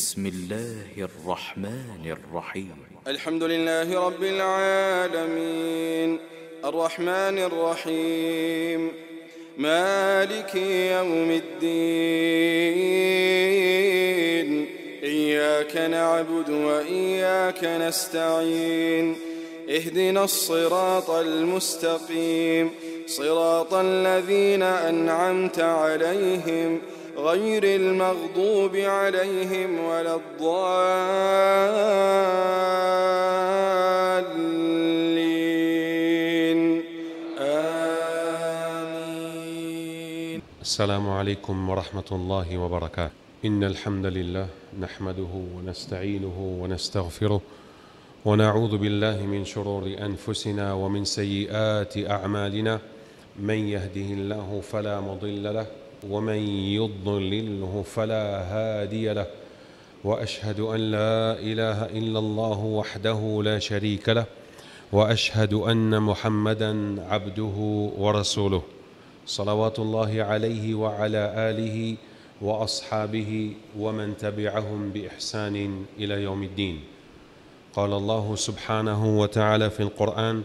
بسم الله الرحمن الرحيم الحمد لله رب العالمين الرحمن الرحيم مالك يوم الدين إياك نعبد وإياك نستعين اهدنا الصراط المستقيم صراط الذين أنعمت عليهم غير المغضوب عليهم ولا الضالين آمين. السلام عليكم ورحمة الله وبركاته. إن الحمد لله نحمده ونستعينه ونستغفره ونعوذ بالله من شرور أنفسنا ومن سيئات أعمالنا. من يهده الله فلا مضل له ومن يضلله فلا هادي له، وأشهد أن لا إله إلا الله وحده لا شريك له، وأشهد أن محمدًا عبده ورسوله صلوات الله عليه وعلى آله وأصحابه ومن تبعهم بإحسان إلى يوم الدين. قال الله سبحانه وتعالى في القرآن: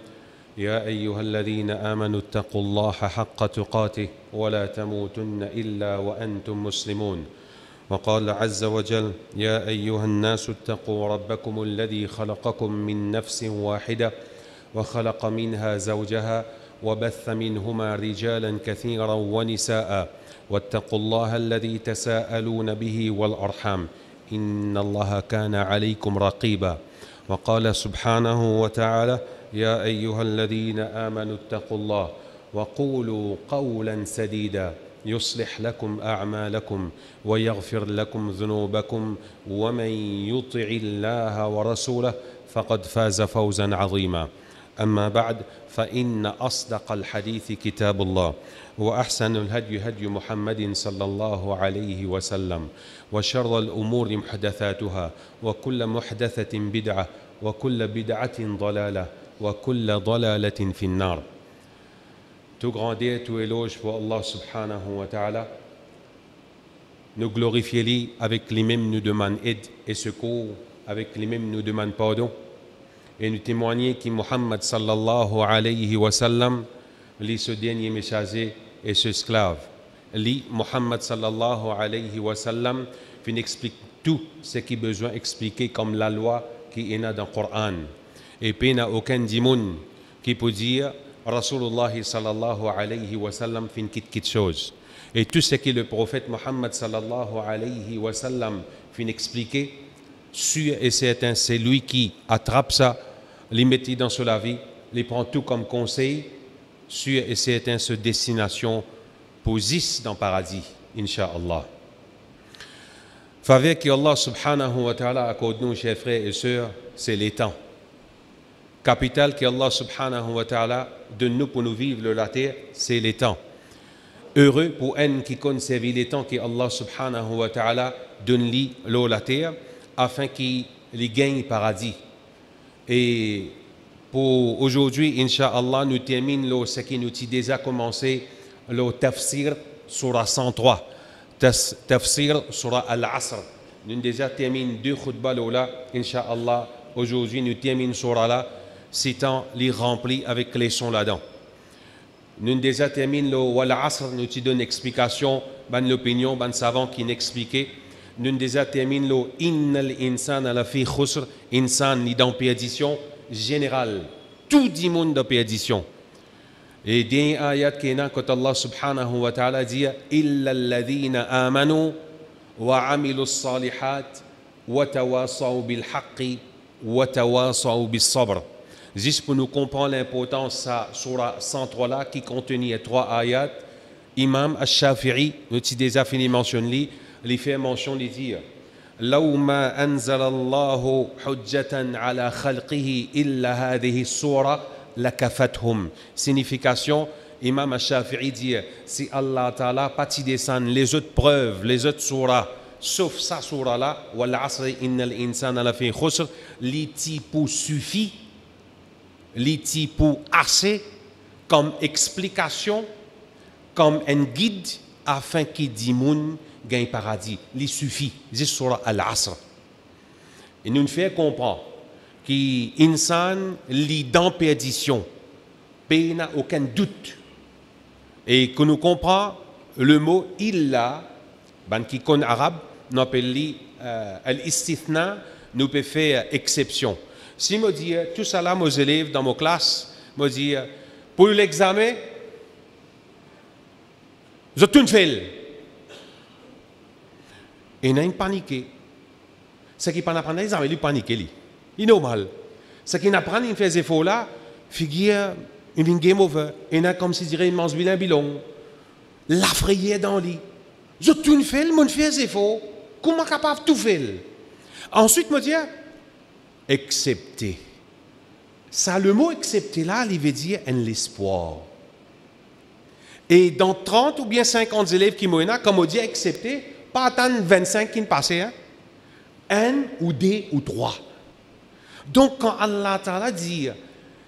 يا أيها الذين آمنوا اتقوا الله حق تقاته ولا تموتن إلا وأنتم مسلمون. وقال عز وجل: يا أيها الناس اتقوا ربكم الذي خلقكم من نفس واحدة وخلق منها زوجها وبث منهما رجالا كثيرا ونساء واتقوا الله الذي تساءلون به والأرحام إن الله كان عليكم رقيبا. وقال سبحانه وتعالى: يا أيها الذين آمنوا اتقوا الله وقولوا قولا سديدا يصلح لكم أعمالكم ويغفر لكم ذنوبكم ومن يطع الله ورسوله فقد فاز فوزا عظيما. أما بعد، فإن أصدق الحديث كتاب الله، وأحسن الهدي هدي محمد صلى الله عليه وسلم، وشر الأمور محدثاتها، وكل محدثة بدعة، وكل بدعة ضلالة، وكل ضلالة في النار. Tout grandeur, tout éloge pour Allah subhanahu wa ta'ala. Nous glorifions-lui avec lui-même nous demande aide et secours, avec lui-même nous demande pardon. Et nous témoignons que Muhammad sallallahu alayhi wa sallam, lui ce dernier messager et ce esclave. Lui, Muhammad sallallahu alayhi wa sallam, il explique tout ce qui est besoin d'expliquer comme la loi qui est dans le Coran. Et puis il n'y a aucun dimoun qui peut dire Rasulullah sallallahu alayhi wa sallam fait quelque chose. Et tout ce que le prophète Muhammad sallallahu alayhi wa sallam fait expliquer, sûr et certain, c'est lui qui attrape ça, les met dans la vie, les prend tout comme conseil, sûr et certain, ce destination posisse dans le paradis, Inch'Allah. Faveur que Allah subhanahu wa ta'ala accorde nous, chers frères et sœurs, c'est les temps. Capital que Allah subhanahu wa ta'ala donne nous pour nous vivre la terre, c'est les temps. Heureux pour un qui conserve les temps que Allah subhanahu wa ta'ala donne lui la terre afin qu'il gagne le paradis. Et pour aujourd'hui, Inch'Allah, nous terminons ce qui nous a déjà commencé, le tafsir surah 103, tafsir surah al-Asr. Nous déjà terminé 2 khutbas là, Inch'Allah. Aujourd'hui, nous terminons surah là, citant les remplis avec les sons là-dedans. Nous déjà terminé le wal-Asr, nous te donne explication, ban l'opinion, ban savant qui n'expliquait. Nous déjà terminé le innal insana la fi khusr, insan ni dans perdition générale, tout le monde dans perdition. Et dernier ayat qui est là quand Allah subhanahu wa ta'ala dit illa alladhina amanu wa amilu salihat wa tawasaw bil haqqi wa tawasaw bis sabr. Juste pour nous comprendre l'importance de surah 103 là qui contenait 3 ayats, Imam Ash-Shafi'i, nous avons déjà fini de mentionner, il fait mention de dire لو ما أنزل الله حجة على خلقه إلا هذه السورة لكفتهم. Signification, Imam Ash-Shafi'i dit si Allah Ta'ala pas descend les autres preuves, les autres surahs, sauf sa surah là, wal asr innal insana lafi khusr, li pour suffit, li pour assez comme explication, comme un guide afin qu'il dit moun gagne paradis. Il suffit. C'est surah al-Asr. Et nous fait comprendre qu'insan lit dans perdition, il n'a aucun doute. Et que nous comprenons le mot illa, qui connaît arabe, nous appelle al-istithna, nous peut faire exception. Si je dis tout ça là, mes élèves dans ma classe, je dis pour l'examen, je tout fait. Et n'a pas paniqué. Ce qui pas apprendre l'examen, il paniqué. Il est normal. Ce qui n'a pas fait des efforts là, figure une game over. Et n'a comme si dirait une manche bilan. La frayère dans le lit. Je tout fait, je fais des efforts. Comment capable de tout faire? Ensuite, je dis accepter. Ça, le mot accepter là, il veut dire un l'espoir. Et dans 30 ou bien 50 élèves qui m'ont comme on dit accepter, pas attendre 25 qui ne passaient, hein? Un ou deux ou trois. Donc quand Allah Ta'ala dit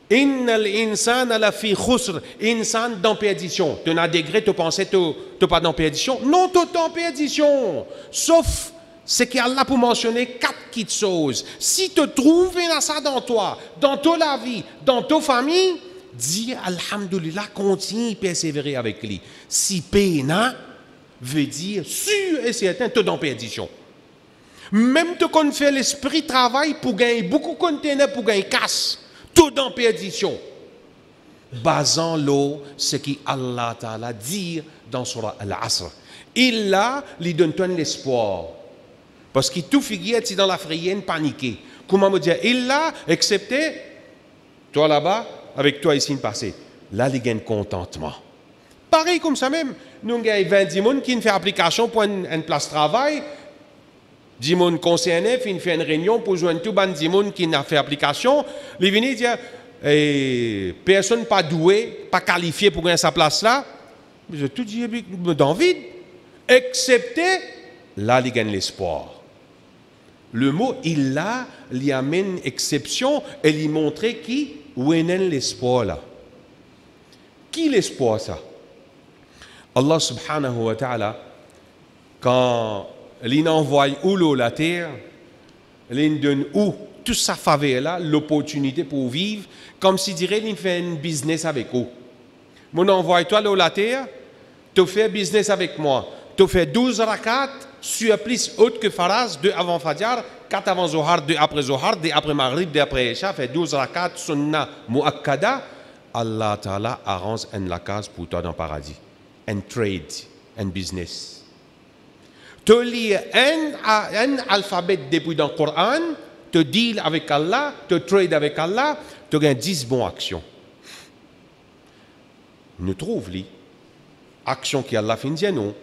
Innal insana la fi khusr, insan dans perdition. Tu as degré, tu pensais tu pas dans perdition? Non, tu es dans perdition. Sauf c'est qu'Allah pour mentionner 4 petites choses. Si tu trouves ça dans toi, dans ta vie, dans ta famille, dis Alhamdulillah, continue à persévérer avec lui. Si pena veut dire sûr et certain, tu es dans perdition. Même tu qu'on fait l'esprit travail pour gagner beaucoup de conteneurs, pour gagner casse, tout dans perdition. Basant l'eau, ce qu'Allah Ta'ala dit dans Surah Al-Asr. Il a, lui donne l'espoir. Parce que tout figure est dans la frayenne paniquée. Comment me dire, il l'a accepté, toi là-bas, avec toi ici, passé. Là, il y a un contentement. Pareil comme ça même, nous avons 20 personnes qui font application pour une place de travail. 10 personnes concernées, qui font une réunion pour joindre tout le monde qui a fait application. Ils viennent dire, personne pas doué, pas qualifié pour gagner sa place là. Je tout dit dans vide. Excepté, là, il gagne l'espoir. Le mot il a, il amène exception et il montre où est l'espoir là. Qui l'espoir ça? Allah subhanahu wa ta'ala, quand il envoie où l'eau la terre, il donne où toute sa faveur là, l'opportunité pour vivre, comme si dirait il fait un business avec vous. Mon envoie toi l'eau la terre, tu fais business avec moi. Tu fais 12 rakats, surplus haute que Faraz, 2 avant Fajr, 4 avant Zohar, 2 après Zohar, 2 après Maghrib, 2 après Isha, fait 12 rakats, sunna muakkada. Allah Ta'ala arrange la case pour toi dans le paradis. Un trade, un business. Tu lis un alphabet depuis dans le Coran, tu deal avec Allah, tu trade avec Allah, tu gagnes 10 bonnes actions. Nous trouvons les actions qui Allah fait nous.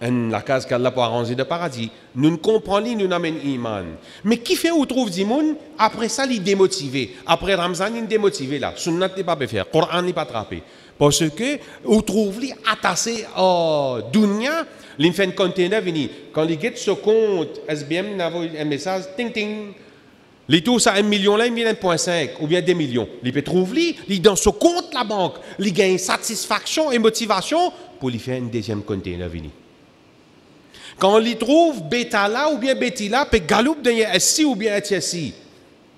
La case qu'Allah pour arranger le paradis. Nous ne comprenons pas, nous n'amènons iman. Mais qui fait ou trouve du monde, après ça, il est démotivé. Après Ramzan, il est démotivé là. Sunnat n'est pas faire, Coran n'est pas attrapé. Parce que, ou trouve les attaché à dunya, il fait un conteneur venu. Quand il get ce compte, SBM, il a un message, ting ting. Les taux, ça 1 million là, il met 1,5 ou bien 2 millions. Il peut trouver, il dans ce compte la banque, il gagne satisfaction et motivation pour lui faire un deuxième conteneur venu. Quand on y trouve bêta là ou bien bêti là, peut galoupe dans SI ou bien HSI.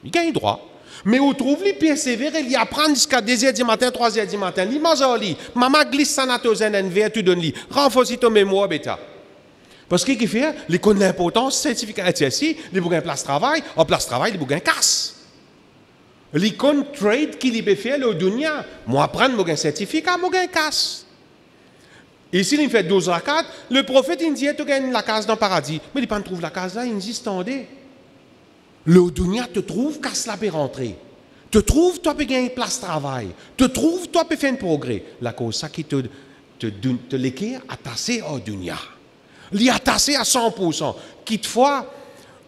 Il gagne droit. Mais on trouve les persévérer, il apprend jusqu'à 2h du matin, 3h du matin. Il mange en lit. Maman glisse sanatosène, un verre, tu donnes lit. Renforce ton mémoire bêta. Parce qu'il fait, il connaît l'importance, certificat HSI, il bouge un place de travail, en place de travail, il bouge un casse. Il connaît trade qu'il peut faire au dunya. Moi, apprendre un certificat, moi, un casse. Ici, il fait 12 rakats. Le prophète, il dit, tu gagnes la case dans le paradis. Mais il ne trouve la case là, il dit, attendez. Le dunya te trouve, casse la peut rentrer. Te trouve, toi, peux gagner place de travail. Te trouve, toi, peux faire un progrès. La cause, ça qui te l'équerre, attaché au dunya. Il est attaché à 100%. Quitte-fois,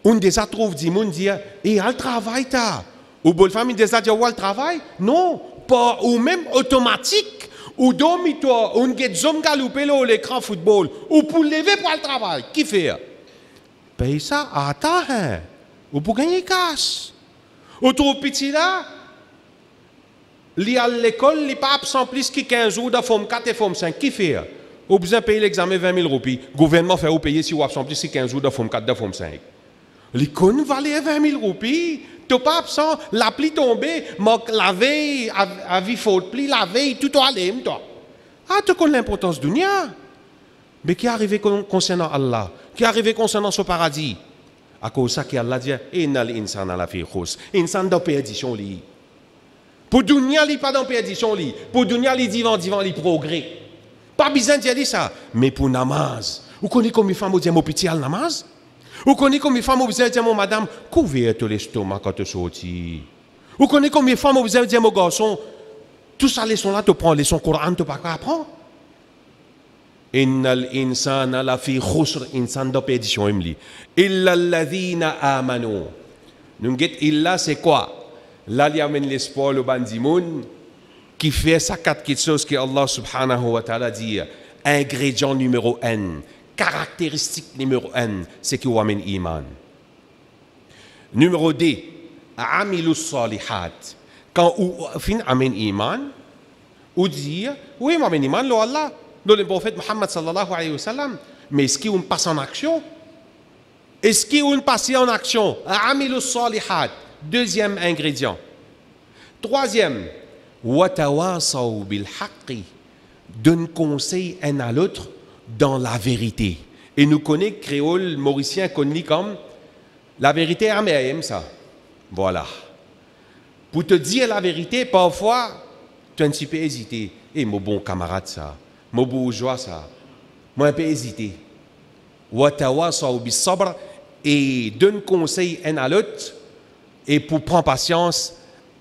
on des a trouve du monde dit, et al travail, ta. Ou bonne famille des a dit, le travail? Non, pas, ou même automatique. Ou dormitoire, ou une zone galopée là, l'écran football, ou pour lever pour le travail. Qui fait? Paye ça, attends, hein. Ou pour gagner casse. Ou trop petit là, li à l'école, li pas absent plus que 15 jours de forme 4 et forme 5. Qui fait? Ou besoin payer l'examen 20 000 roupies. Le gouvernement fait ou payer si vous absent plus que 15 jours de forme 4 de forme 5. Les cons valaient 20 000 roupies. Tu pas absent, la pluie tombée, la veille, à vie faute, pluie, la veille, tout allait, toi. Ah, tu connais l'importance du dunya. Mais qui est arrivé concernant Allah? Qui est arrivé concernant ce paradis? À cause de ça qu'Allah dit, Innal insana la fi khus. Insan dans perdition li. Pour dunya li pas dans perdition li. Pour dunya li divan li progrès. Pas besoin de dire ça. Mais pour namaz. Vous connaissez combien de femmes vous disent mon petit al namaz? Vous connaissez combien de femmes vous disent mon madame, couvrez l'estomac quand tu sortis? Vous connaissez combien de femmes vous disent mon garçon, tout ça leçon là tu prends leçon Coran tu pas apprendre? Innal insana la fi khusr, insan de perdition imli. Illa alladhina amanu. Nous get illa c'est quoi? Là il y a l'espoir le bandimoun qui fait ça quatre choses que Allah subhanahu wa ta'ala dit. Ingrédient numéro 1, caractéristique numéro 1, c'est qu'il y a un iman. Numéro 2, amilus salihat. Quand on fin amen iman, on dit oui, amen iman lo Allah. Le prophète Muhammad sallallahu alayhi wa sallam, mais est-ce qu'on passe en action? Est-ce qu'on passe en action? Amilus salihat, deuxième ingrédient. Troisième, watawasaw bil haqqi, donne conseil un à l'autre dans la vérité. Et nous connaissons créole mauricien connu comme la vérité aime ça. Voilà. Pour te dire la vérité, parfois, tu as un petit peu hésité. Et mon bon camarade ça. Mon bourgeois ça, moi un peu hésité. Watawasaw bis sabr, et donne conseil un à l'autre et pour prendre patience,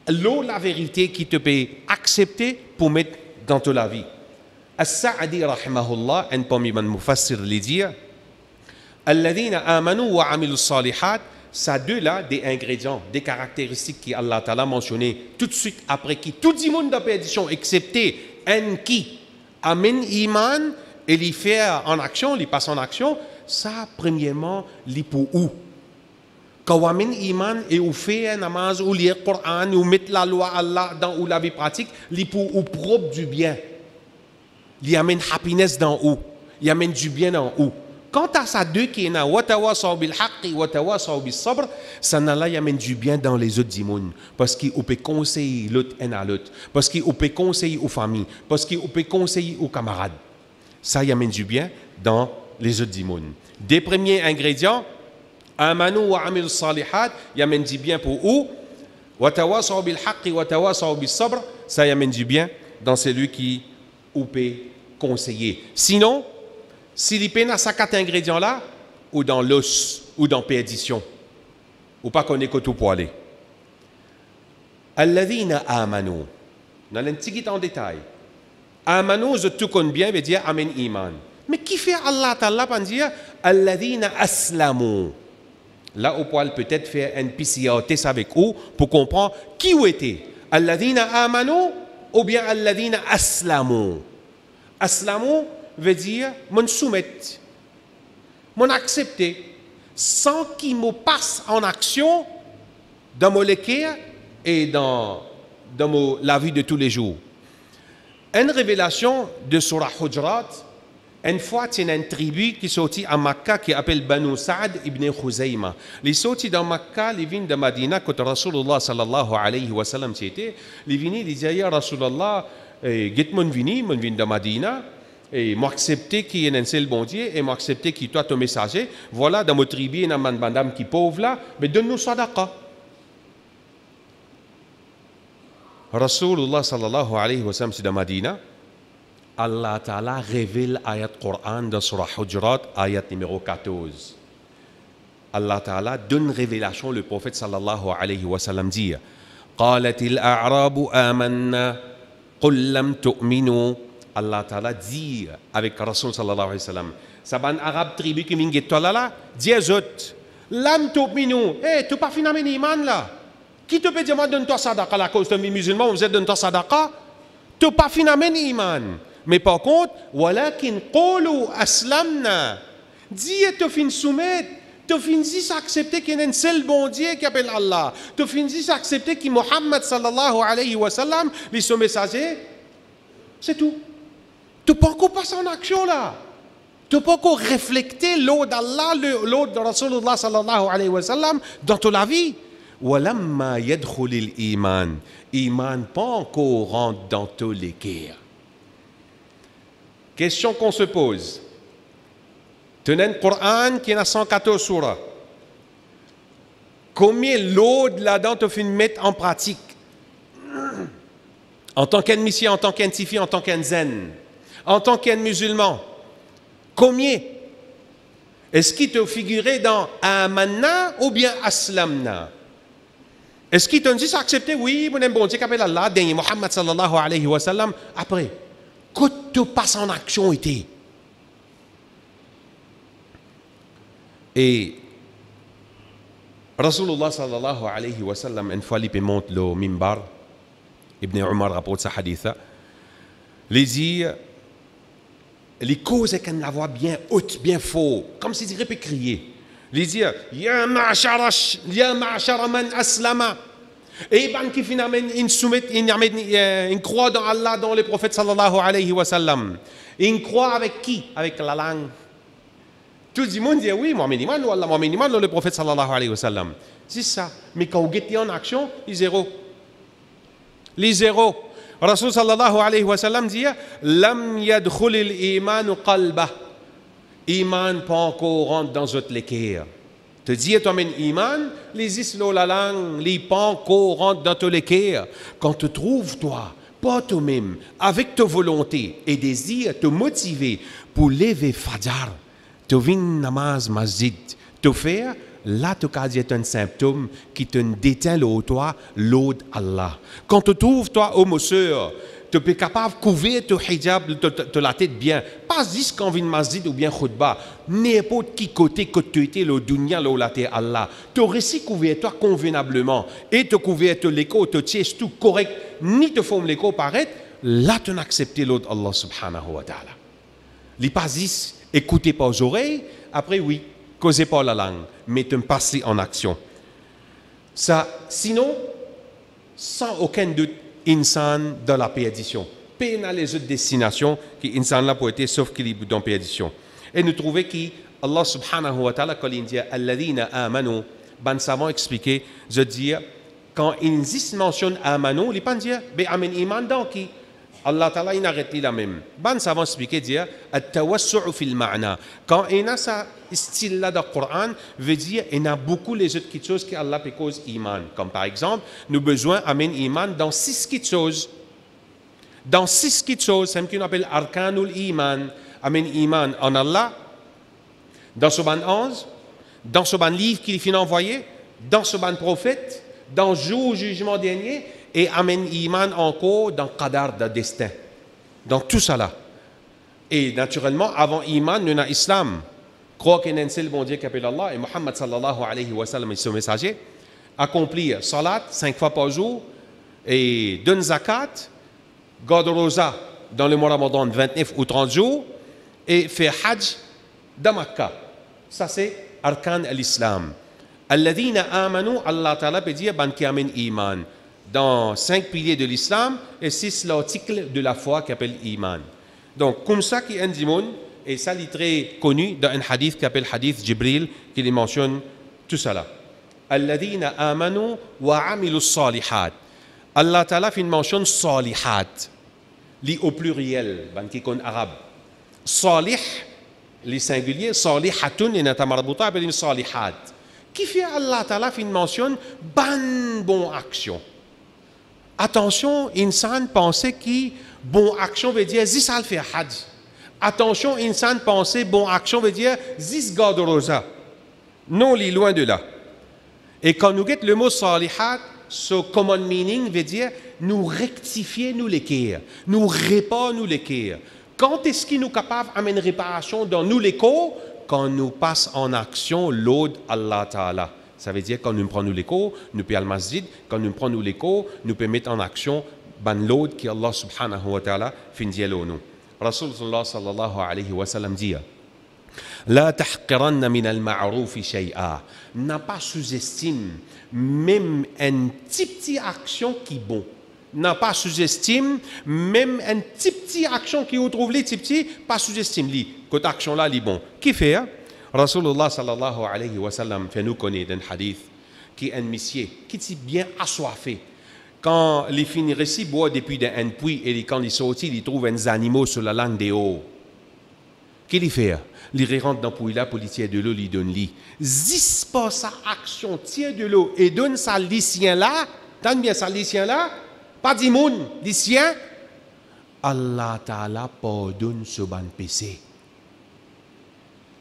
la vérité qui te peut accepter pour mettre dans ta vie. As-Sa'di rahimahullah, un parmi les mufassir les dire, alladhina amanu wa amilus salihat, ça deux là des ingrédients, des caractéristiques qui Allah Ta'ala mentionné tout de suite après qui tout le monde de perdition excepté un qui amène iman et l'y fait en action, l'y passe en action, ça premièrement l'y pour où? Quand on amène iman et on fait un namaz ou lire le Coran ou mettre la loi Allah dans ou la vie pratique, l'y pour ou propre du bien. L'y amène happiness dans où? Il amène du bien dans où? Quant à ça deux qui est là, watawasaw bil haqqi watawasaw bis sabr, ça n'a y amène du bien dans les autres dimons parce qu'il peut conseiller l'autre un à l'autre, parce qu'il peut conseiller aux familles, parce qu'il peut conseiller aux camarades. Ça y amène du bien dans les autres dimons. Des premiers ingrédients, amanu wa amilus salihat, y amène du bien pour où? Watawasaw bil haqqi watawasaw bis sabr, ça y amène du bien dans celui qui peut conseiller. Sinon, s'il y a ces quatre ingrédients-là, ou dans l'os, ou dans perdition, ou pas qu'on est que tout pour aller. Alladhina amanu. Dans un petit en détail. Amanu, je tout connais bien, veut dire amen iman. Mais qui fait Allah Ta'ala pour dire alladhina aslamu? Là, on peut peut-être faire un PCA avec vous pour comprendre qui vous était. Alladhina amanu ou bien alladhina aslamu. Aslamu veut dire mon soumettre, mon accepter, sans qu'il me passe en action dans mon l'équerre et dans la vie de tous les jours. Une révélation de Surah Hujurat, une fois, il y a une tribu qui sortit à Makkah qui s'appelle Banu Sa'ad ibn Khuzayma. Les sortis dans Makkah, les vignes de Madina, quand Rasulullah sallallahu alayhi wa sallam était, les vignes, ils disaient, Ya Rasulullah, get mon vini de Madina, et m'accepter qu'il y ait un seul bon Dieu, et m'accepter qu'il soit ton messager. Voilà, dans mon tribu, il y a une madame qui est pauvre là, mais donne-nous sadaqa. Rasulullah sallallahu alayhi wa sallam, c'est dans Madina. Allah Ta'ala révèle ayat Coran dans Surah Hujurat, ayat numéro 14. Allah Ta'ala donne révélation, le prophète sallallahu alayhi wa sallam dit قالت الأعراب آمنا قل لم تؤمنوا. Allah Ta'ala dit avec Rasul sallallahu alayhi wa sallam, ça ban arabe tribu qui vient de là, dis aux autres, lam tu'minu, tu pas finalement iman là. Qui te peut dire moi donne-toi sadaqa à la cause de musulmans, vous êtes donne-toi sadaqa, tu pas finalement iman. Mais par contre, walakin qulu aslamna. Dis te fin soumettre, te fin dis accepter qu'il y a un seul bon Dieu qui appelle Allah. Te fin dis accepter que Muhammad sallallahu alayhi wa sallam, les son messager, c'est tout. Tu peux encore passer en action là. Tu peux pas refléter l'eau d'Allah, l'eau de Rasulullah sallallahu alayhi wa sallam dans toute la vie. وَلَمَّا يَدْخُلِ الْإِيمَانِ Iman pas encore rentre dans tous les cœurs. Question qu'on se pose. Tenez le Coran qui a 114 surahs. Combien l'eau là-dedans te fait mettre en pratique? En tant qu'un missie, en tant qu'un tifi, en tant qu'un zen, en tant qu'un musulman. Combien? Est-ce qu'il te figurait dans Amanna ou bien Aslamna? Est-ce qu'il te dit accepter? Oui, mon bon Dieu, qu'appelle Allah, dernier Muhammad sallallahu alayhi wa sallam. Après, que tu passes en action était. Et Rasulullah sallallahu alayhi wa sallam, une fois, il monte le mimbar, Ibn Umar rapporte sa haditha, il dit, les causes est qu'elle la voix bien haute, bien fort, comme s'il dirait peut crier. Il dit, Ya ma'ashara man aslama. Et ben qui finalement il soumet, il croit dans Allah, dans le prophète sallallahu alayhi wa sallam. Il croit avec qui? Avec la langue. Tout le monde dit oui, Mohamed Iman ou Allah, Mohamed Iman ou le prophète sallallahu alayhi wa sallam. C'est ça. Mais quand vous êtes en action, il est zéro. Les zéro. Rasul sallallahu alayhi wa sallam dit Lam yadkhul al-iman qalbah. Iman pas encore rentre dans votre cœur. Te dis toi-même iman, les islo la langue, les pas encore rentre dans ton cœur. Quand tu trouves toi, pas toi-même, avec ta volonté et désir, te motiver pour lever Fajr, te venir namaz masjid, te faire, là tu as un symptôme qui te détient le toi, l'eau d'Allah. Quand tu trouves toi, homme sœur, tu es capable de couvrir ton hijab, de la tête bien. Pas juste quand vient masjid ou bien khutbah. N'importe qui côté que tu étais, le dunya, le laté Allah. Tu réussis couvrir toi convenablement. Et te couvrir ton l'écho, te tiens tout correct, ni te forme l'écho paraître. Là, tu n'acceptes l'autre Allah subhanahu wa ta'ala. Les pas juste écoutez pas aux oreilles, après oui, causez pas la langue, mais tu me passes en action. Ça, sinon, sans aucun doute, insan dans la perdition. Peine à les autres destinations qui insan là pour être sauf qu'il est dans la perdition. Et nous trouvons que Allah subhanahu wa ta'ala, quand il dit Alladhina amanu, ben savant expliquer, je dis, quand il mentionne amanu, il ne pas dire, ben amen iman donc qui Allah ta'ala il arrête la même. Ben savant expliquer dire at-tawassu'u fil ma'na. Quand il a ça style là dans le Coran, veut dire il y a beaucoup les autres choses qui Allah peut cause iman. Comme par exemple, nous besoin amen iman dans 6 choses. Dans 6 choses, c'est ce qu'on appelle arkanul iman. Amen iman en Allah, dans ce ban 11, dans ce ban livre qu'il finit envoyé, dans ce ban prophète, dans le jour jugement dernier, et amen iman encore dans le qadar de destin. Dans tout ça là. Et naturellement, avant iman, nous avons l'islam. Croire qu'il y a un seul bon Dieu qui appelle Allah, et Muhammad sallallahu alayhi wa sallam est son messager. Accomplir salat 5 fois par jour, et donne zakat, garde rosa dans le mois Ramadan 29 ou 30 jours, et faire hajj dans Makkah. Ça c'est arkan al-islam. Alladhina amanu, Allah ta'ala peut dire ban qui amène iman. Dans 5 piliers de l'islam et 6 l'article de la foi qui appelle iman. Donc comme ça qui est un dimon, et ça il est très connu dans un hadith qui appelle hadith Jibril qui les mentionne tout ça là. Alladhina amanu wa amilu salihat. Allah ta'ala fait une mention salihat. Li au pluriel, ban qui est arabe. Salih, les singuliers, salihatun et natamarbuta appelle salihat. Qui fait Allah ta'ala fait une mention bon action. Attention, insan pensait que bon action veut dire zis al fait hajj. Attention, insan pensait bon action veut dire zis garde rosa. Non, il est loin de là. Et quand nous guettons le mot salihat, ce common meaning veut dire nous rectifier nous les cœurs, nous réparer nous les cœurs. Quand est-ce qu'il nous capable d'amener réparation dans nous les cœurs? Quand nous passons en action l'ode Allah Ta'ala. Ça veut dire quand nous prenons l'écho, nous pouvons aller al masjid, quand nous prenons l'écho, nous pouvons mettre en action l'ode qui Allah subhanahu wa ta'ala fait dire nous. Rasulullah sallallahu alayhi wa sallam dit La tahqiranna min al-ma'ruf shay'a. N'a pas sous-estime même une petite action qui est bon. n'a pas sous-estime, même une petite action qui vous trouve, petit, pas sous-estime, cette action-là, est bon. Qui fait? Rasulullah sallallahu alayhi wa sallam fait nous connaître un hadith qui est un monsieur qui est bien assoiffé. Quand les fins récits boivent depuis un puits et quand ils sortent, ils trouvent des animaux sur la langue des hauts. Qu'est-ce qu'il fait? Il rentre dans le puits là pour lui tirer de l'eau, il donne lui. Zis pas sa action, tire de l'eau et donne ça lycien là. T'as bien ça lycien là? Pas du monde, lycien. Allah Ta'ala pardonne ce ban péché.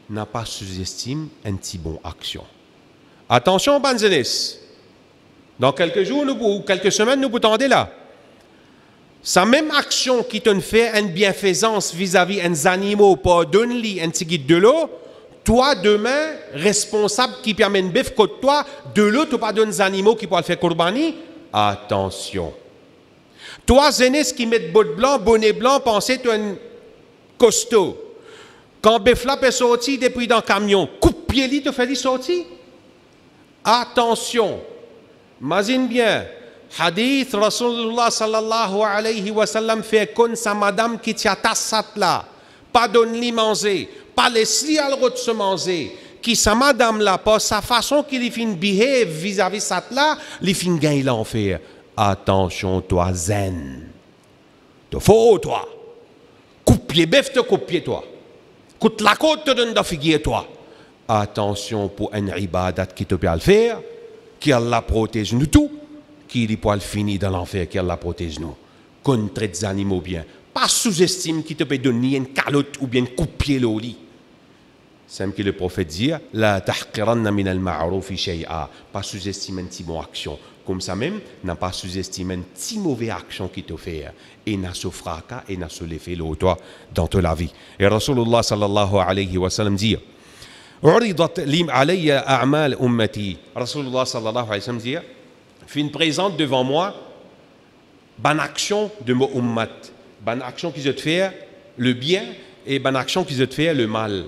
N'a pas sous-estime un petit bon action. Attention, bonne jeunesse. Dans quelques jours ou quelques semaines, nous vous tendez là. Sa même action qui te fait une bienfaisance vis-à-vis des animaux, pardonne-lui un petit guide de l'eau, toi, demain, responsable qui permet une bœuf contre toi, de l'eau, tu pas donnes des animaux qui pourraient le faire courbani. Attention. Toi, jeunesse qui met bonnet blanc, pensez tu es un costaud. Quand bœuf là est sorti depuis dans le camion, coupe pied lui, te fait sortir. Attention. Imagine bien. Hadith Rasulullah sallallahu alayhi wa sallam fait comme sa madame qui tient ta sat là, pas donne-lui manger, pas laisse-lui à l'autre se manger, qui sa madame là, pas sa façon qu'il fin behave vis-à-vis sat là, il fin gagne l'enfer. Attention toi zen, te faut toi, coupe pied bœuf te coupe pied toi, coupe la côte te donne de figuier toi. Attention pour un ibadat qui te peut le faire, qui Allah protège nous tout. Qui est pour finir dans l'enfer, qui la protège nous. Qu'on traite les animaux bien. Pas sous-estime qui te peut donner une calotte ou bien couper le lit. C'est ce que le prophète dit, la tahqiranna min al-ma'rufi shay'a. Pas sous-estime une petite bonne action. Comme ça même, n'a pas sous-estimé une petite mauvaise action qui te fait. Et n'a se fracas et n'a se l'effet l'autre dans toute la vie. Et Rasulullah sallallahu alayhi wa sallam dit, عرضت لي علي أعمال أمتي. Rasulullah sallallahu alayhi wa sallam dit, fin présente devant moi, bonne action de mon ummat, bonne action qui se fait le bien et bonne action qui se fait le mal.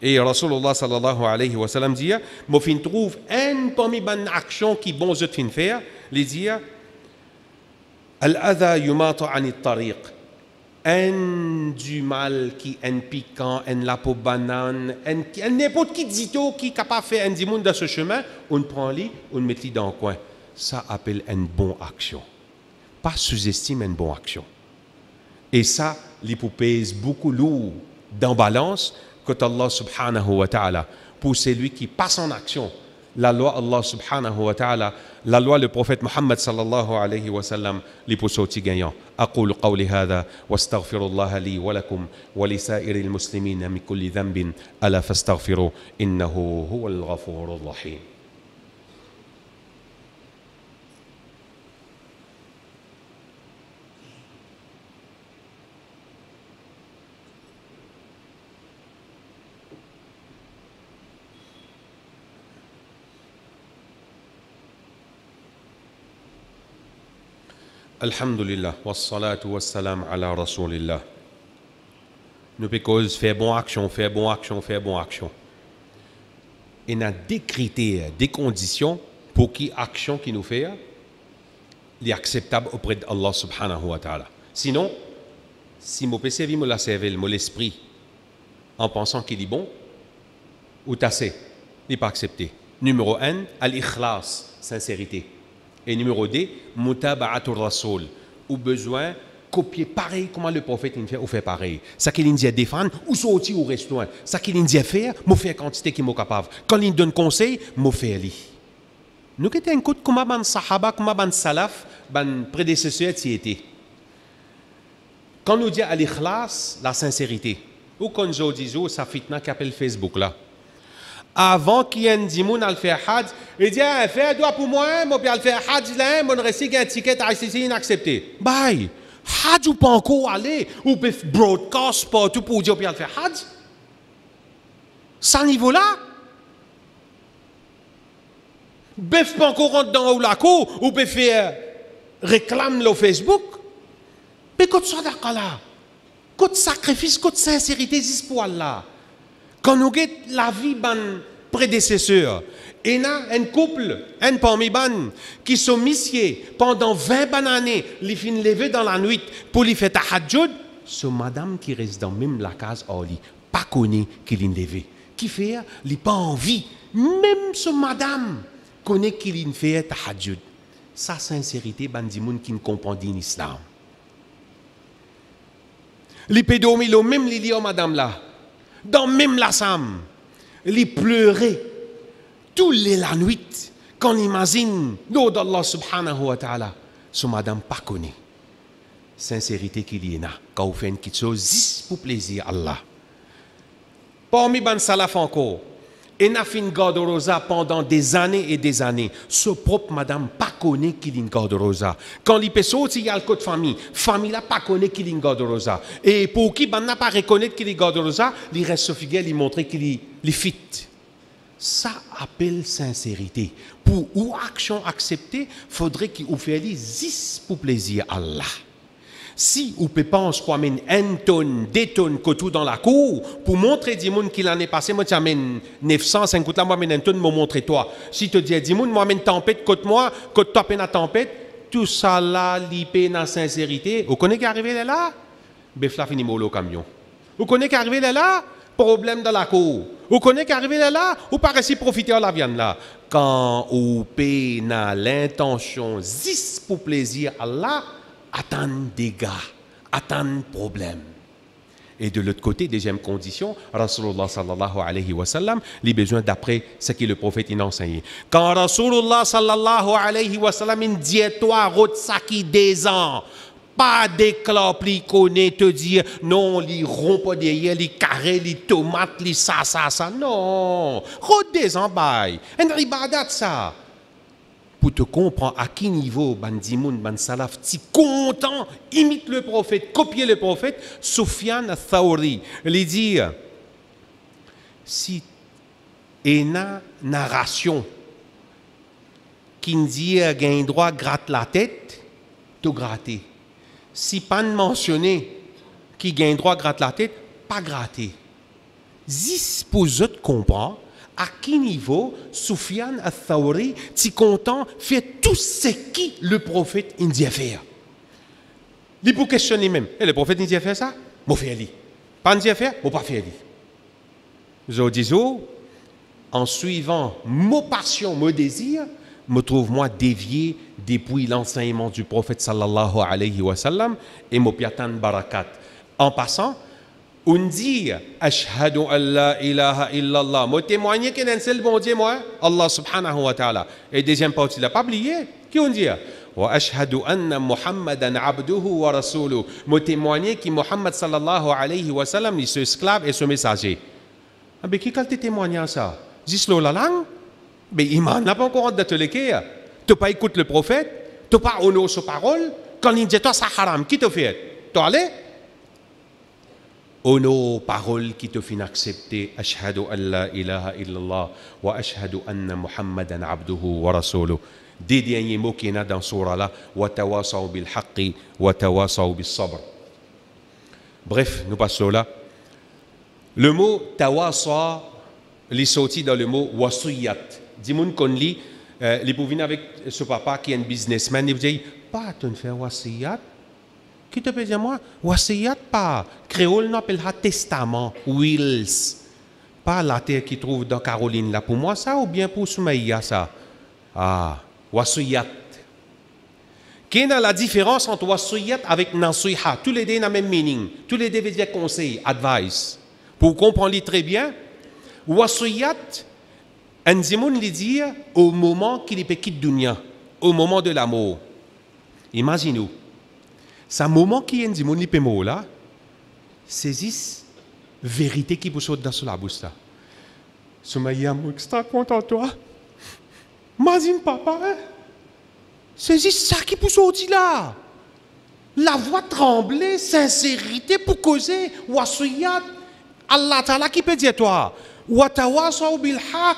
Et Rasulullah sallallahu alayhi wa sallam dit, moi fin trouve un parmi bonne action qui bon je fin faire, les dit, al-adha yumata ani tariq, un du mal qui un piquant, un lapo banane, un n'importe qui dito qui est capable de faire un dimoun dans ce chemin, on prend lui, on met lui dans le coin. Ça appelle une bonne action. Pas sous-estime une bonne action. Et ça, l'hypopèse beaucoup lourd dans balance que Allah subhanahu wa ta'ala, pour celui qui passe en action, la loi Allah subhanahu wa ta'ala, la loi le prophète Muhammad sallallahu alayhi wa sallam, les pour sortir gagnant. أقول قولي هذا واستغفر الله لي ولكم ولسائر المسلمين من كل ذنب ألا فاستغفروا إنه هو الغفور الرحيم. Alhamdulillah, wassalatu wassalam ala rasulillah. Nous pouvons faire bonne action, faire bonne action, faire bonne action. Et il y a des critères, des conditions pour qui action qui nous fait est acceptable auprès d'Allah subhanahu wa ta'ala. Sinon, si mon PC vit la cervelle, mon esprit, en pensant qu'il est bon, ou tassé, il n'est pas accepté. Numéro 1, al-ikhlas, sincérité. Et numéro 2, mutaba'atul rasoul, ou besoin copier pareil comment le prophète il fait ou fait pareil. Ça qu'il dit défendre ou sortir au restaurant. Ça qu'il dit faire, moi faire quantité qui m'est capable. Quand il donne conseil, moi faire lui. Nous qui un coup comment ban sahaba, comment ban salaf, ban prédécesseur qui était. Quand nous dit al-ikhlas, la sincérité. Ou quand je dis ça fitna qui appelle Facebook là. Avant qu'il y ait un dimoun à le faire hadj, il dit, fais doigt pour moi, moi puis à le faire hadj là, mon récit un ticket à ICC inaccepté. Bye. Hadj ou pas encore aller, ou peut broadcast partout pour dire puis à le faire hadj. Ça niveau là. Bœuf pas encore rentrer dans la cour, ou peut faire réclame le Facebook. Mais quand ça d'accord là, quand sacrifice, quand sincérité, c'est pour Allah. Quand nous avons la vie de prédécesseur Il y a un couple, un parmi ban, qui sont missiés pendant 20 années, les fin lever dans la nuit pour les faire tahajjud. Ce madame qui reste dans même la case au lit, pas connaît qu'il est levé. Qui fait, il n'a pas envie. Même ce madame connaît qu'il est fait tahajjud. Sa sincérité, bandimoun qui ne comprend pas l'islam. Les pédomilo, même les lions, madame là, dans même la sam, les pleurer, tous les la nuit, quand on imagine l'eau d'Allah subhanahu wa ta'ala, ce madame pas connaît. Sincérité qu'il y a, quand vous faites une petite chose, pour plaisir Allah. Parmi ban salaf encore, et n'a fait une garde rosa pendant des années et des années. Ce propre madame pas connaît qu'il y a une garde rosa. Quand il peut sortir, il y a le code famille. Famille là pas connaît qu'il y a une garde rosa. Et pour qui ban n'a pas reconnaître qu'il y a une garde rosa, il reste ce figuel, il montre qu'il est fit. Ça appelle sincérité. Pour ou action acceptée, faudrait qu'il vous fasse 10 pour plaisir Allah. Si vous pensez qu'on amène 1 tonne, 2 tonnes, que tout dans la cour, pour montrer à gens qu'il en est passé, moi, tu amènes 950 là, moi, amène 1 tonne, moi, montrer toi. Si tu dis à gens, moi, amène tempête, côte moi, côte toi, peine à tempête, tout ça là, l'ipé, dans la sincérité. Vous connaissez qui est arrivé là? Befla fini mollo camion. Vous connaissez qui est arrivé là? Problème dans la cour. Vous connaissez qui est arrivé là? Ou pas réussi profiter de la viande là? Quand vous payez l'intention, 10 pour plaisir Allah, attendre dégâts, attendre problème. Et de l'autre côté, deuxième condition, Rasulullah sallallahu alayhi wa sallam, les besoins d'après ce que le prophète a enseigné. Quand Rasulullah sallallahu alayhi wa sallam dit toi, rotsaki des ans, pas d'éclat, pli connaît, te dire non, les rompe derrière, les carrés, les tomates, les ça. Non, rot des ans, bail. Un ibadat ça. Pour te comprendre à quel niveau bandimoun, ban salaf, si content, imite le prophète, copier le prophète, Soufiane al-Thawri, il dit, si une narration qui dit qu'il droit gratte la tête, tu gratter. Si pas mentionné qui gagne droit gratte la tête, pas gratter. Si pour eux comprendre, à quel niveau Soufiane al-Thawri, si content, fait tout ce qui le prophète indien fait. Il peut questionner même. Et le prophète indien fait ça? Moi fait lui. Pas indien fait? Moi pas fait lui. Je dis, en suivant mon passion, mon désir, me trouve moi dévié depuis l'enseignement du prophète sallallahu alayhi wa sallam et mon piatan barakat. En passant, on dit ashhadu an la ilaha illallah. Moi témoigner qu'il y a un seul bon Dieu, moi, Allah subhanahu wa ta'ala. Et deuxième partie, il n'a pas oublié. Qui on dit? Wa ashhadu anna Muhammadan abduhu wa rasuluhu. Moi témoigner que Muhammad sallallahu alayhi wa sallam est ce esclave et ce messager. Ah ben qui quand tu témoignes ça? Dis-le la langue? Ben iman n'a pas encore de te l'écrire. Tu pas écoute le prophète, tu pas honore sa parole. Quand il dit toi ça haram, qui te fait? Tu allais? Honore parole qui te fait accepter. Ashhadu an la ilaha illallah wa ashhadu anna Muhammadan abduhu wa rasuluhu. Des derniers mots qu'il y a dans ce surah-là, wa tawasaw bil haqqi wa tawasaw bis sabr. Bref, nous passons là. Le mot tawasa, il est sorti dans le mot wasiyat. Dis-moi qu'on lit, les pouvines avec ce papa qui est un businessman, il vous dit, pas tu ne fais wasiyat. Qui te peut dire moi? Wasiyat pas. Créole n'appelle pas testament, wills. Pas la terre qui trouve dans Caroline là. Pour moi ça ou bien pour Soumaïa ça? Ah, wasiyat. Quelle est la différence entre wasiyat avec nasiha? Tous les deux ont le même meaning. Tous les deux veulent dire conseil, advice. Pour comprendre très bien, wasiyat, un zimoun lui dit au moment qu'il quitte dunya, au moment de la mort. Imaginez-vous. Ce moment qui est un zimoun lui mort là, saisisse vérité qui vous saute dans la bouche là. Soumaïa, moi, je suis content de toi. Imagine papa, hein? Saisisse ça qui vous saute là. La voix tremblée, sincérité pour causer, wasiyat. Allah Ta'ala qui peut dire toi, wa tawasaw bil haqq.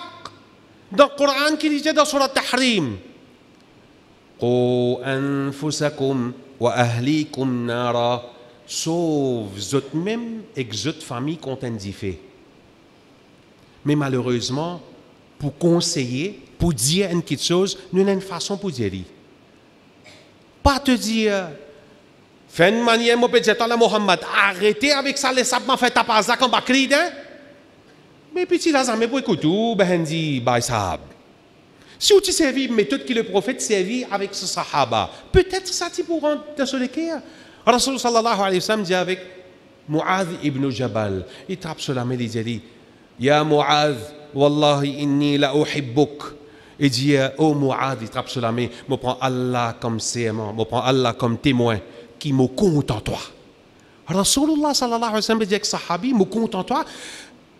Dans le Coran qui dit dans surat Tahrim, qu anfusakum wa ahlikum nara, sauve zot même et zot famille qu'on t'indique. Mais malheureusement, pour conseiller, pour dire une petite chose, nous avons une façon pour dire. Pas te dire, fais une manière, mon petit là, Mohamed, arrêtez avec ça, les sapements, faites ta pas ça comme bakrid, hein? Mais petit là, ça me pour écouter, ben dit, bah sahab. Si tu servis la méthode que le prophète servit avec ce sahaba, peut-être ça tu pourras te soulager. Rasul sallallahu alayhi wa sallam dit avec Mu'adh ibn Jabal, il tape sur la main, il dit, Ya Mu'adh, wallahi inni la uhibbuk. Il dit, oh Mu'adh, il tape sur la main, me prends Allah comme serment, me prends Allah comme témoin, qui me compte en toi. Rasulullah sallallahu alayhi wa sallam dit avec sahabi, me compte en toi.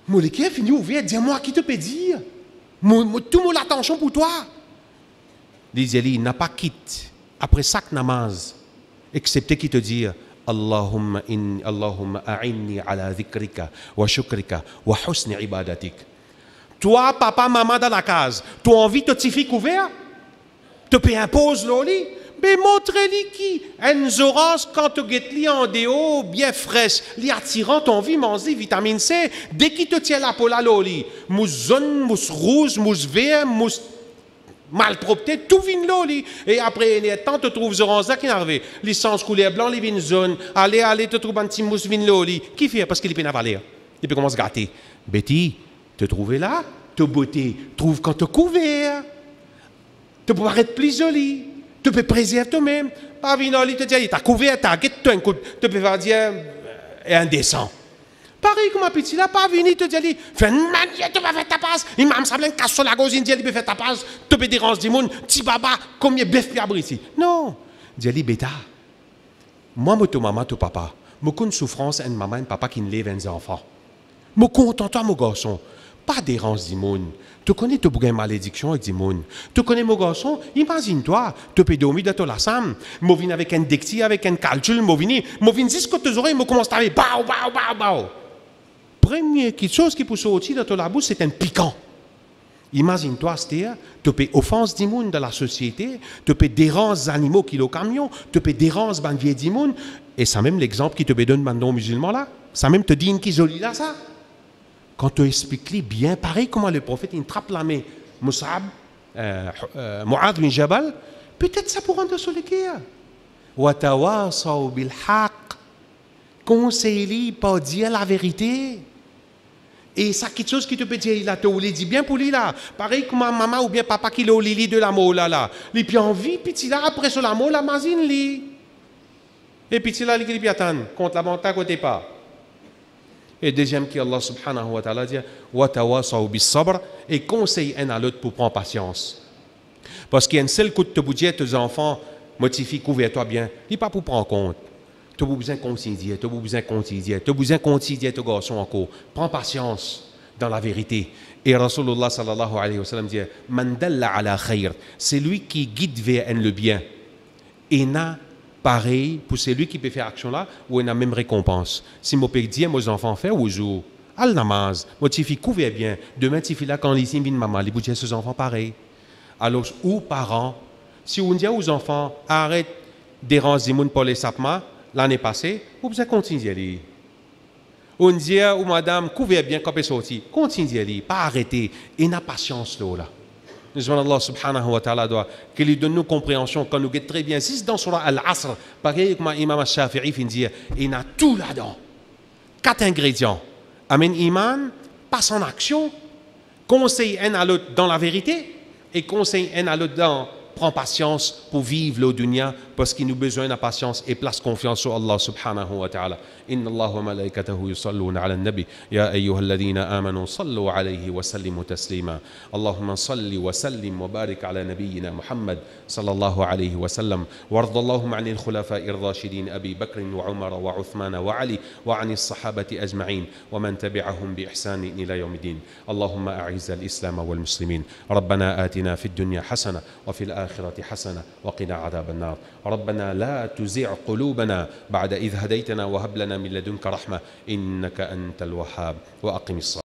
Mon équipe finit ouvert, dis-moi qui te peut dire. Tout mon attention pour toi. Il dit, il n'a pas quitté après chaque namaz, excepté qui te dit, Allahumma a'inni ala dhikrika wa shukrika wa husni ibadatik. Toi, papa, maman dans la case, tu as envie de te faire couvert? Tu peux imposer l'oli? Mais montre-lui qui, une orange quand tu guettes li en déo, bien fraîche, li attirant ton vie, manger vitamine C, dès qu'il te tient la peau là, l'oli, mousse jaune, mousse rouge, mousse vert, mousse malpropreté, tout vient l'oli. Et après, il temps, tu trouves orange qui n'arrive. Licence couleur blanc, les vins jaune. Allez, tu trouves un petit mousse vin l'oli. Qui fait? Parce qu'il est avaler. Il peut commencer à gâter. Betty, te trouver là, te beauté, trouve quand tu couvert. Tu peux paraître plus joli. Tu peux préserver toi-même. Pas venir, il te dit, tu as couvert, tu as guetté un coup. Tu peux faire dire, indécent. Pareil comme un petit là, pas venir te dire, fais une manière, tu vas faire ta passe. Il m'a semblé un casse sur la gauche, il dit, il peut faire ta passe. Tu peux déranger du monde, petit baba, combien de bœuf puis ici. Non. Dis, bêta, moi, ton maman, ton papa, je connais souffrance, une maman, un papa qui ne lève un enfant. Je content toi, mon garçon. Pas dérange du monde. Tu connais tu as une malédiction avec du monde. Tu connais mon garçon, imagine-toi, tu peux dormir dans la sam. Je viens avec un decti, avec un calcul, je viens jusqu'à tes oreilles, je commence à faire bao, bao, bao, bao. Première chose qui peut sortir de la bouche, c'est un piquant. Imagine-toi, c'est-à-dire, tu peux offenser du monde dans la société, tu peux déranger les animaux qui sont au camion, tu peux déranger les vieux du monde. Et ça même l'exemple qui te donne maintenant aux musulmans là. Ça même te dit une qui jolie là, ça. Quand tu expliques bien, pareil comment le prophète il trappe la main, Mus'ab, Mu'adh bin Jabal, peut-être ça pourra te soulager. Wa tawasaw bil haqq. Conseille-lui pas dire la vérité. Et ça, quelque chose qui te peut dire, il a te dit bien pour lui là. Pareil comme ma maman ou bien papa qui l'a au lit de la mot là. Et puis envie, puis là, après sur la mot, la mazine li. Et puis là, il dit, attends, contre la bonté à côté pas. Et deuxième qui Allah subhanahu wa ta'ala dit, wa tawasaw bis sabr, et conseille un à l'autre pour prendre patience. Parce qu'il y a un seul coup de te dire tes enfants, motifie, couvre-toi bien, il n'est pas pour prendre compte. Tu as besoin de continuer, tu as besoin de continuer, tu as besoin de continuer ton garçon encore. Prends patience dans la vérité. Et Rasulullah sallallahu alayhi wa sallam dit, man dalla ala khayr, c'est lui qui guide vers le bien. Et n'a pareil pour celui qui peut faire action là, ou il a même récompense. Si je peux dire aux enfants, faire au jour, al namaz, moi tu fais couvert bien, demain tu fais là quand ici vient maman, les bouger ses enfants pareil. Alors, ou parents, si on dit aux enfants, arrête déranger les gens pour les sapements, l'année passée, vous pouvez continuer à aller. On dit ou madame, couvrez bien quand vous sorti, continuez à aller, pas arrêter, et n'a patience là. Nous Allah subhanahu wa ta'ala doit qu'il lui donne nos compréhensions quand nous guette très bien. Si c'est dans Surah Al-Asr, pareil comme Imam Al-Shafi'i fin dire, il a tout là-dedans. 4 ingrédients. Amen iman, passe en action, conseille un à l'autre dans la vérité, et conseille un à l'autre dans prends patience pour vivre le dunya parce qu'il nous besoin de patience et place confiance sur Allah subhanahu wa ta'ala. Inna Allah wa malaikatahu yusalluna ala nabi ya ayyuhalladhina amanu sallu alayhi wa sallimu taslima. Allahumma salli wa sallim wa barik ala nabiyyina Muhammad sallallahu alayhi wa sallam. Warḍ Allahumma 'anil khulafa'ir rashidin Abi Bakr wa Umar wa Uthman wa Ali wa 'anis sahabati ajma'in wa man tabi'ahum bi ihsan ila yawmiddin. Allahumma a'izz al-islam wal muslimin. Rabbana atina fid dunya hasana wa fil الآخرة حسنة وقنا عذاب النار ربنا لا تزع قلوبنا بعد إذ هديتنا وهب لنا من لدنك رحمة إنك أنت الوهاب وأقم الصلاة